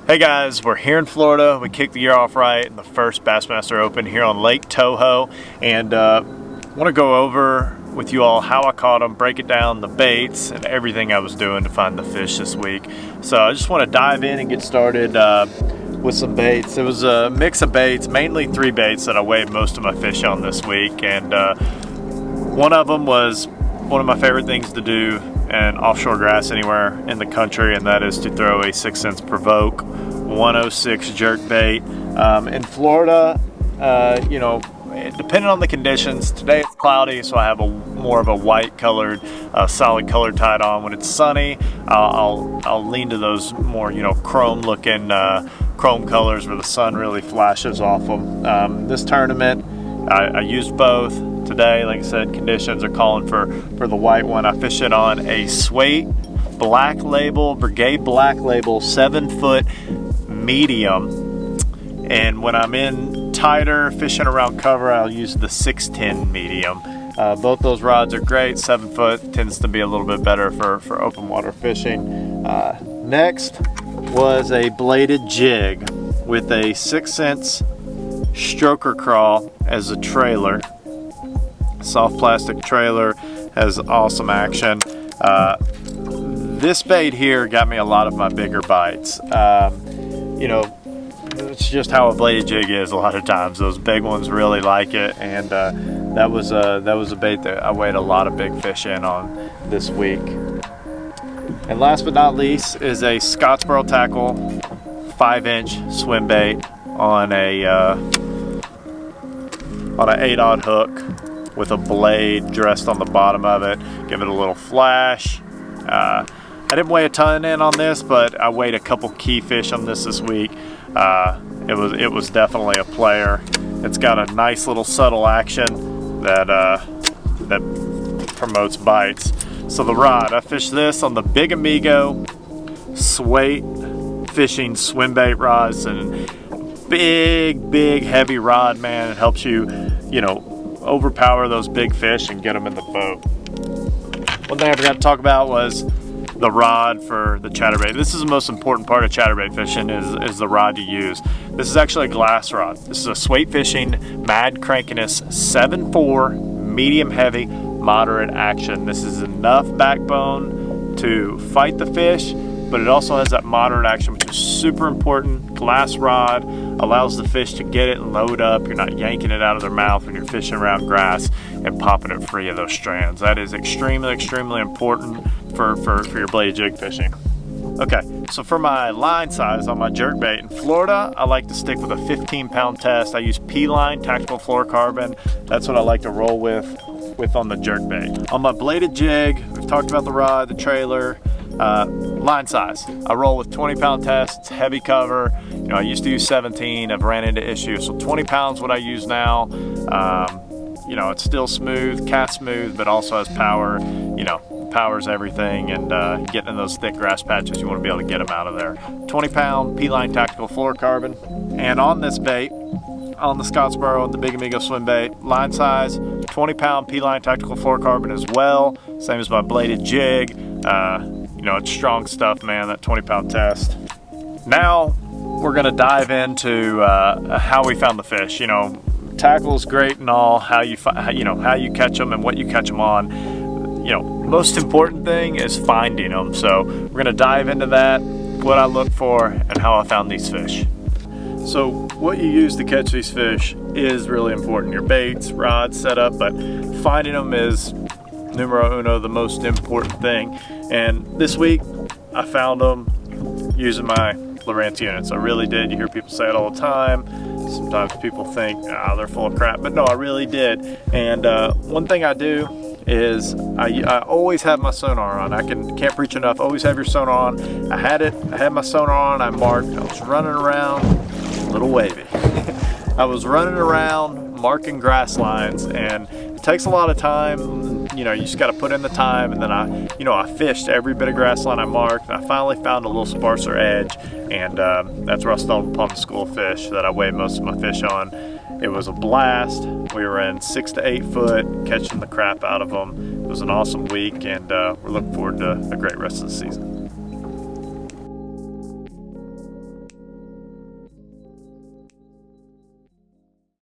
Hey guys, we're here in Florida. We kicked the year off right in the first Bassmaster Open here on Lake TOHO, and want to go over with you all how I caught them, break it down, the baits, and everything I was doing to find the fish this week. So I just want to dive in and get started with some baits. It was a mix of baits, mainly 3 baits that I weighed most of my fish on this week, and one of them was one of my favorite things to do in offshore grass anywhere in the country, and that is to throw a 6-cents Provoke 106 jerk bait. In Florida, you know, depending on the conditions, today it's cloudy, so I have more of a white colored, solid color tied on. When it's sunny, I'll lean to those more, you know, chrome looking chrome colors where the sun really flashes off them. This tournament, I used both. Today, like I said, conditions are calling for the white one. I fish it on a Swait Black Label, Brigade Black Label 7-foot medium. And when I'm in tighter, fishing around cover, I'll use the 610 medium. Both those rods are great. 7-foot tends to be a little bit better for open water fishing. Next was a bladed jig with a 6-cents stroker crawl as a trailer. Soft plastic trailer, has awesome action. This bait here got me a lot of my bigger bites. You know, it's just how a bladed jig is a lot of times. Those big ones really like it, and that was a bait that I weighed a lot of big fish in on this week. And last but not least is a Scottsboro Tackle 5-inch swim bait on a 8-aught hook with a blade dressed on the bottom of it. Give it a little flash. I didn't weigh a ton in on this, but I weighed a couple key fish on this week. It was definitely a player. It's got a nice little subtle action that promotes bites. So the rod, I fished this on the Big Amigo Swait fishing swim bait rods, and big heavy rod, man. It helps you, you know, overpower those big fish and get them in the boat. One thing I forgot to talk about was the rod for the chatterbait. This is the most important part of chatterbait fishing is the rod you use. This is actually a glass rod. This is a Swait Fishing Mad Crankiness 7.4 medium heavy moderate action. This is enough backbone to fight the fish, but it also has that moderate action, which is super important. Glass rod allows the fish to get it and load up. You're not yanking it out of their mouth when you're fishing around grass and popping it free of those strands. That is extremely important for your bladed jig fishing. Okay, so for my line size on my jerkbait in Florida, I like to stick with a 15-pound test. I use P-line tactical fluorocarbon. That's what I like to roll with on the jerkbait. On my bladed jig, we've talked about the rod, the trailer. Line size, I roll with 20-pound tests, heavy cover. You know, I used to use 17. I've ran into issues, so 20 pounds what I use now. You know, it's still smooth, cast smooth, but also has power. You know, powers everything, and getting in those thick grass patches, you want to be able to get them out of there. 20-pound P-line tactical fluorocarbon. And on this bait, on the Scottsboro and the Big Amigo swim bait, line size, 20-pound P-line tactical fluorocarbon as well, same as my bladed jig. You know, it's strong stuff, man, that 20-pound test. Now we're gonna dive into how we found the fish. You know, tackle's great and all, how you catch them and what you catch them on. You know, most important thing is finding them. So we're gonna dive into that, what I look for, and how I found these fish. So what you use to catch these fish is really important. Your baits, rods, setup, but finding them is numero uno, the most important thing. And this week I found them using my Lowrance units. I really did. You hear people say it all the time. Sometimes people think, they're full of crap, but no, I really did. And one thing I do is I always have my sonar on. I can't preach enough. Always have your sonar on. I had my sonar on. I marked. I was running around, a little wavy. I was running around marking grass lines, and it takes a lot of time. You know, you just got to put in the time, and then I fished every bit of grass line I marked, and I finally found a little sparser edge, and that's where I stumbled upon the school of fish that I weighed most of my fish on. It was a blast. We were in 6 to 8 foot, catching the crap out of them. It was an awesome week, and we're looking forward to a great rest of the season.